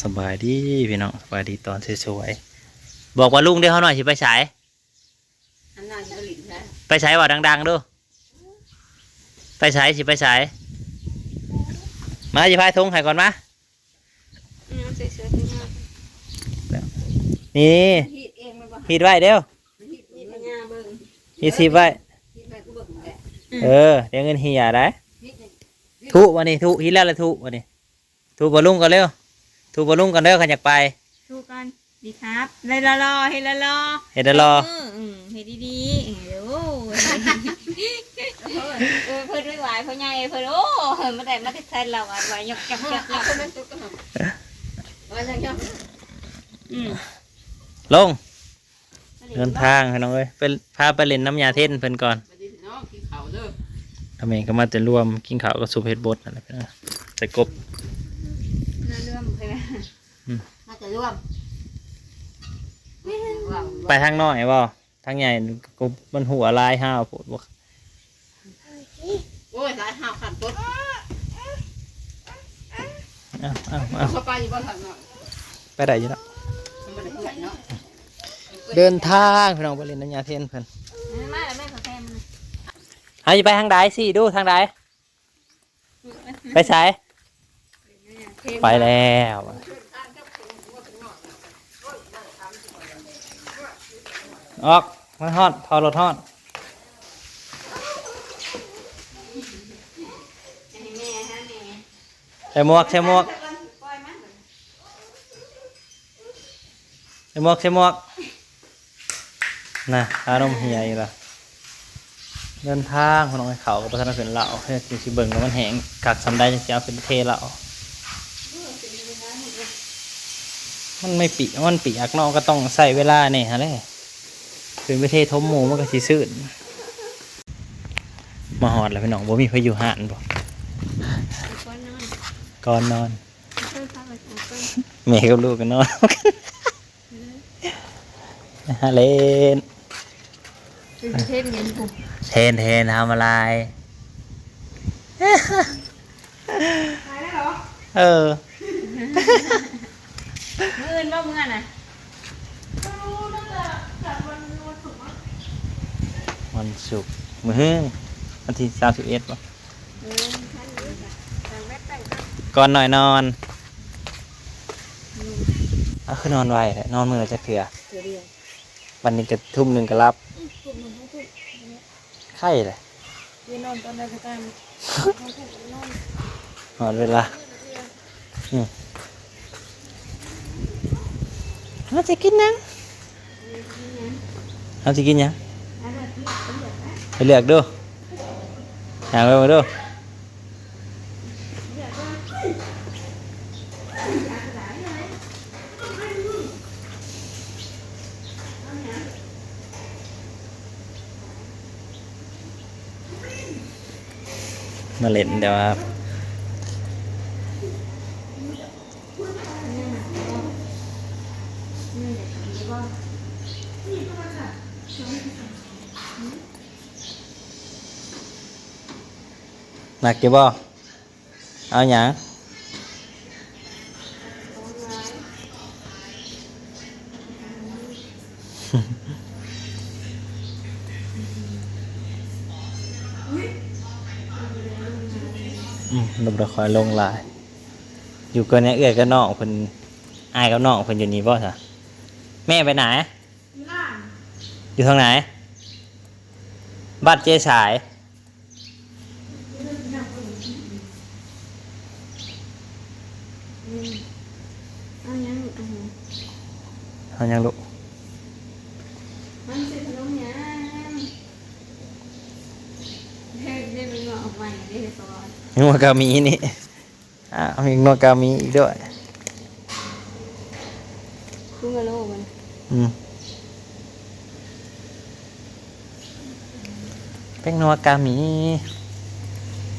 สบายดีพี่น้องสบายดีตอนสวยๆบอกว่าลุงเดี๋ยวเขาหน่อยสิไปฉายไปฉายว่าดังๆดูไปฉายสิไปฉายมาสิพายทงให้ก่อนมานี่ฮีดไว้เดี๋ยวฮีดสิบไว้เดี๋ยวเงินเฮียได้ทุวันนี้ทุฮีดแล้วละทุวันนี้ทุบอลลุงกันเร็วทุบอลลุงกันเร็วขันอยากไปทุกันดีครับเลยละรอเห็นละรอเห็นรอเห็นดีๆเดี๋ยวเพิ่นไม่ไหวเพิ่นใหญ่เพิ่นโอ้มาแต่มาติดแทนเราอ่ะไหวยกจับลงเดินทางให้น้องเอ้ยเป็นพาไปเล่นน้ำยาเท่นเพิ่นก่อนทำเองก็มาจะรวมกินข้าวกับซุปเห็ดบดอะไรไปนะใส่กบร่วมใช่ไหมมาจะร่วมไปทางน้อยบ่ทางใหญ่กบมันหัวลายห้าวปวดบ่โอ้ยลายห้าวขัดต้นเข้าไปอยู่บ้านหลังน้อยไปได้อยู่แล้วเดินทางพี่น้องไปเล่นน้ำยาเท่นเพิ่นมาแล้วแม่ขอแทนมันให้ไปทางใดสิดูทางใดไปใช้ไปแล้วออกมาทอดทอรถทอดใส่หมวกใส่หมวกใส่หมวกใส่หมวกน่ะอารมณ์เฮียอีกแล้วเดินทางของน้องเขากับประธานเป็นเหล่าเพื่อสิเบิ่งแล้วมันแห้งกักสำได้จะเอาเป็นเทเหล่ามันไม่ปีมันปีอักนอกก็ต้องใส่เวลาเนี่ยฮะเลยเป็นประเทศทมหมูมันก็สีซื่นมาหอดแล้วพี่น้องบ่มีพายุห่านบ่ก่อนนอนแม่กับลูกกันนอนฮาเลนเทนเงินผมเทนทำอะไรตายแล้วเหรอมื่นว่าเมื่อน่ะวันศุกร์มื้อวันที่31ป่ะก่อนหน่อยนอนคือนอนไวนอนมื้อจะเถื่อวันนี้จะทุ่มหนึ่งก็รับไข่เลยนอนตอนใดก็ตามนอนเวลาเราจะกินยังเราจะกินยังไปเลือกดูหาไปมาดูมาเล่นเดี๋ยวครับหนักกี่บ่เอาอย่างลูกเราคอยลงลายอยู่กันเนี่ยเอื้อยกับน้องคนอายกับน้องคนอยู่นี่บ่สะแม่ไปไหนอยู่ทางไหนบ้านเจ๊ฉายเอายังลูกนัวกามีนี่มีนัวกามีอีกด้วยคุ้งกะโลมันเป็นนัวกามี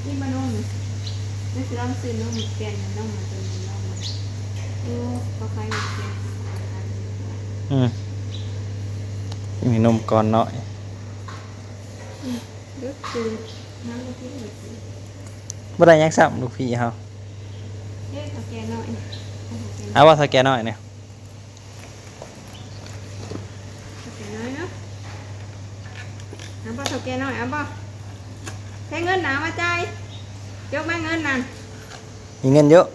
นี่มันนุ่มนี่คือต้องซื้อนุ่มเปลี่ยนนุ่มมาเป็นนุ่มมันเขาขายเปลี่ยนมีนมก่อนหน่อยก็คือน้ำลูกพี่บ่ได้ยังซ้ำลูกพี่เขา เอ๊ะเขาแกหน่อย เอาว่าถ้าแกน้อยเนี่ย เขาแกน้อยเนาะเอาป่ะเขาแกน้อยเอาป่ะใช้เงินหนามาจ่ายยกมาเงินนั่น มีเงินเยอะ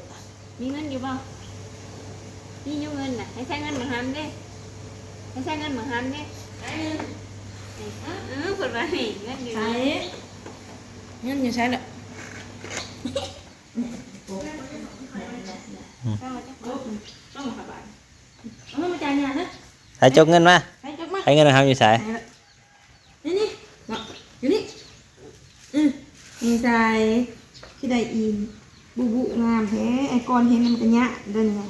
มีเงินอยู่ป่ะมีอยู่เงินน่ะให้ใช้เงินมาหันดิให้ใช้เงินมาหันดิคนว่านี่เงินอยู่ ใช้เงินอยู่ใช้แหละ ต้องมาบาท เอามาจ่ายงานนะ ใส่จกเงินมา ใช้จบมา ให้เงินนะครับอยู่ใส่ นี่นี่เนาะอยู่นี่มีใส่ที่ใดอีนบุบุงามแท้ไอ้ก้อนเห็นมันกันยะเดินไง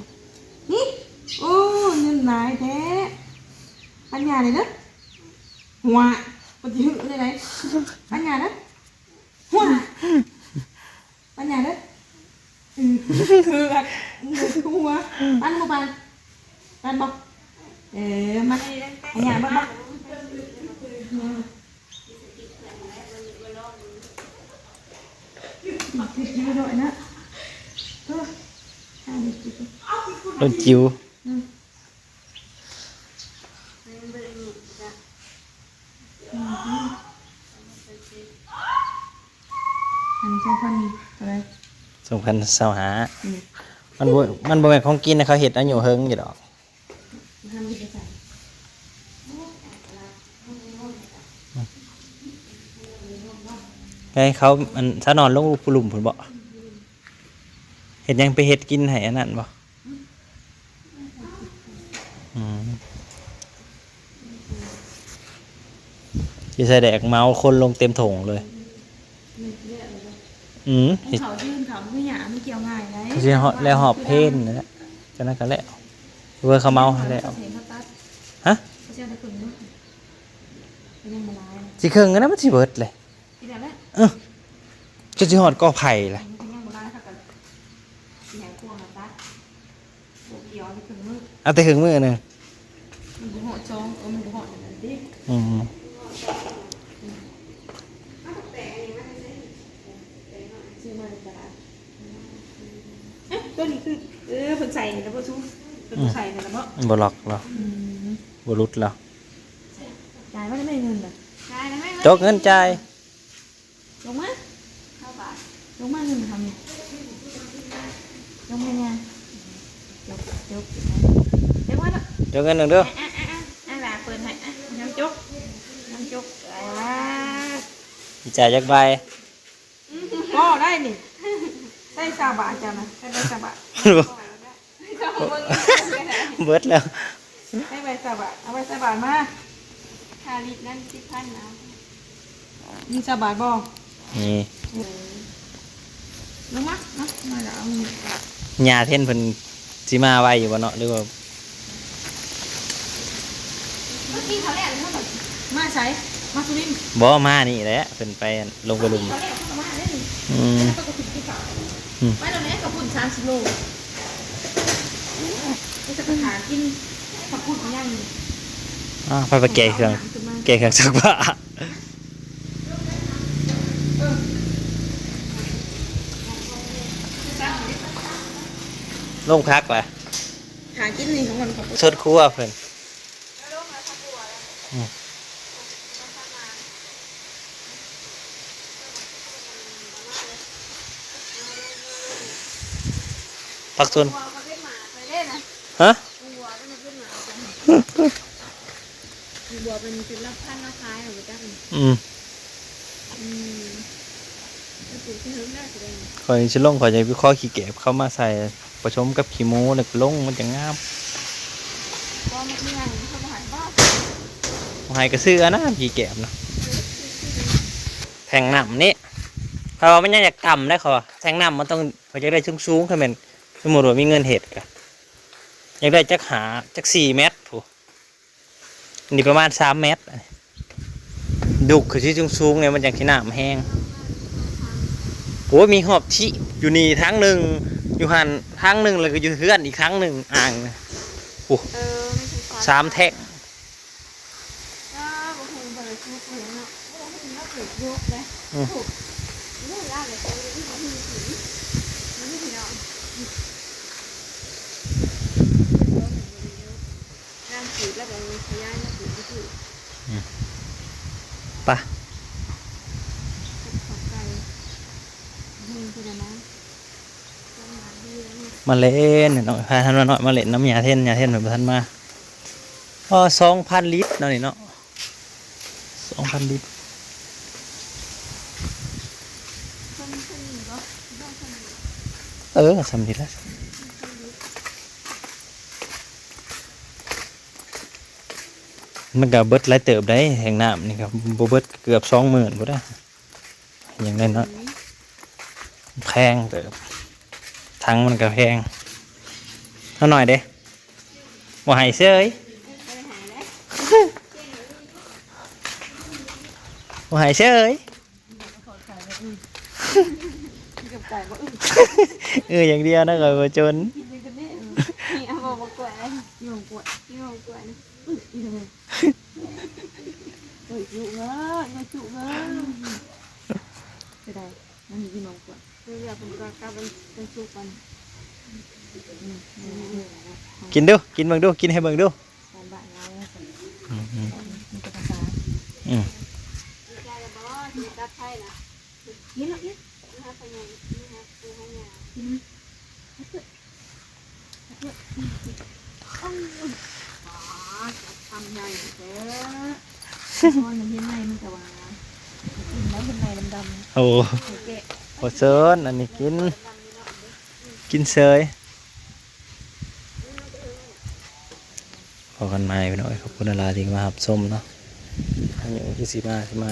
นี่โอ้เงินหลายแท้ปัญญาเลยนะหัวปฏิหึเลยไหนปัญญานะหัวปัญญานะคือแบบหัวปันบ่ปันบ่มาปัญญาบ่คิดเยอะหน่อยนะรถจิ๋ว อันนี้ใช้พันอะไร 2,025มันบ่แม่นของกินนะเขาเฮ็ดอายุเฮิงอยู่ดอก ทำดีไปใส่ ไงเขามันถ้านอนลงปุลุ่มพุ่นบ่เฮ็ดหยังไปเฮ็ดกินให้อันนั้นบ่สิใส่แดกเมาคนลงเต็มโถงเลยเฮ็ด เขายื่นเขาไม่หยาไม่เกี่ยวง่ายเลย เขาสิฮอดแล้วหอบเพนนั่นแหละจังนั้นก็แล้วเว้ยเขาเมาแล้ว ฮะ เขาเชื่อได้คนนู้นยังมาลาย สิเครื่องกันนะมันสิเบิดเลย ที่ไหนแล้ว จะสิฮอดกอไผ่ล่ะ มันยังมาลายถ้ากันที่ไหนกลัวมาตัดโอ้ยย้อนไปถึงมือ เอาแต่เครื่องมือหนึง มันบุหอดจองมันบุหอดอย่างนั้นดิ อืม ซื้อมาในตลาดตัวนี้คือเพิ่งใส่แล้วก็ชูเพิ่งใส่แล้วก็ บ่ล็อกหรอบ่หลุดหรอ จ่ายว่าไม่เงินอ่ะ ใช่แล้วไม่ จกเงินจ่าย ลงมา เข้าบาท ลงมาเงินทำเนี่ยลงมาเนี่ยจกเดี๋ยวว่าละ จกเงินหนึงเด้อ แบบเปิดให้น้ำจกสิจ่ายจักใบ ก็ได้นี่ใส่ซาบะจ้ะนะใส่ใบซาบะ เบิดแล้ว ใส่ใบซาบะเอาใบซาบะมา คาลิตนั่น10,000นะ มีซาบะบ่ นี่ ลงมาเนาะมาแล้วเอา ญาเท่นเพิ่นสิมาไว้อยู่บ่เนาะหรือว่า เมื่อกี้เขาแรกเขาแบบ มาใส่มาสุรินทร์ บ่มานี่แหละเพิ่นไปลงไปลุม เขาแรกเขามาได้นี่ อืม แล้วก็ถึงที่เขาไปตรงนี้กับพุ่น30 โลนี่จะไปหากินกับพุ่นย่าง ไปแก้เครื่องซักผ้าลงพักว่ะ หากินนี่ของมันกับ สดครัวเพิ่นพักส่วน วัวเขาเป็นหมาไปเล่นนะ ฮะ วัวเป็นหมาวัวเป็นจุดรับพันราคาเหรอจ๊ะ อืม เป็นจุดที่เฮิร์มได้แสดง ข่อยสิลงข่อยจะวิเคราะห์ขี้เก็บเข้ามาใส่ผสมกับขี้หมูแล้วก็ลงมันจะงาม ก็มันเมื่อยเขาหายบ้า บ่ให้ก็ซื้ออันนะขี้เก็บนะแทงน้ำนี่เขาว่ามันยังอยากต่ำได้เขาว่าแทงน้ำมันต้องเขาจะได้สูงๆคือแม่นสมมุติว่ามีเงินเฮ็ดก็อยากได้จัก4 เมตรผู้นี่ประมาณ3 เมตรดุกคือที่สูงๆเนี่ยมันจังสิน้ำแห้งโอ้ยมีหอบที่อยู่นี่ทั้งหนึ่งอยู่หันทั้งหนึ่งแล้วก็อยู่เฮือนอีกครั้งหนึ่งอ่างนะโอ้ ไม่ถูก 3 แท่ง บางคนเปิดชุดเหมือนเนาะบางคนก็เปิดยกเลยถูกเรื่องยากเลยคือที่เขามีสีมันไม่ถึงเนาะ มาเล่นหน่อยพาท่านมาหน่อยมาเล่นน้ำยาเท่นแบบท่านมาพอ2,000 ลิตรเนาะนี่เนาะ2,000 ลิตรสำนิดแล้วมันก็เบิดหลายเติบได้แห่งน้ำนี่ครับบ่เบิดเกือบ20,000บ่ได้อย่างนั้นเนาะแพงเติบถังมันก็แพงเท่าหน่อยเด้บ่ให้เซ้ยบ่ให้เซ้ยอย่างเดียวนะก็บ่จน นี่เอาบอกกล้วยเลย โยงกวด นี่บอกกล้วยนะ เฮ้ยจุเงยจุเงยจะได้มันมีนมกวด เดี๋ยวผมก็กลับเป็นสุกกัน กินดูกินเบิ่งดูกินให้เบิ่งดู การบ้านเรา อืม มีภาษา อืม ยายจะบอกว่าที่ตัดไทยนะ กินแล้วกิน นี่ฮะพยายนี่ฮะปูให้ยา ทำใหญ่เด้อพอมันเห็นในมันแต่ว่ากินแล้วเป็นในดำ โอ้ ๆแกะ โหเซินอันนี้กินเซยพอกันใหม่พี่น้อยขอบคุณอะไรที่มารับชมเนาะอันนี้ที่สิมา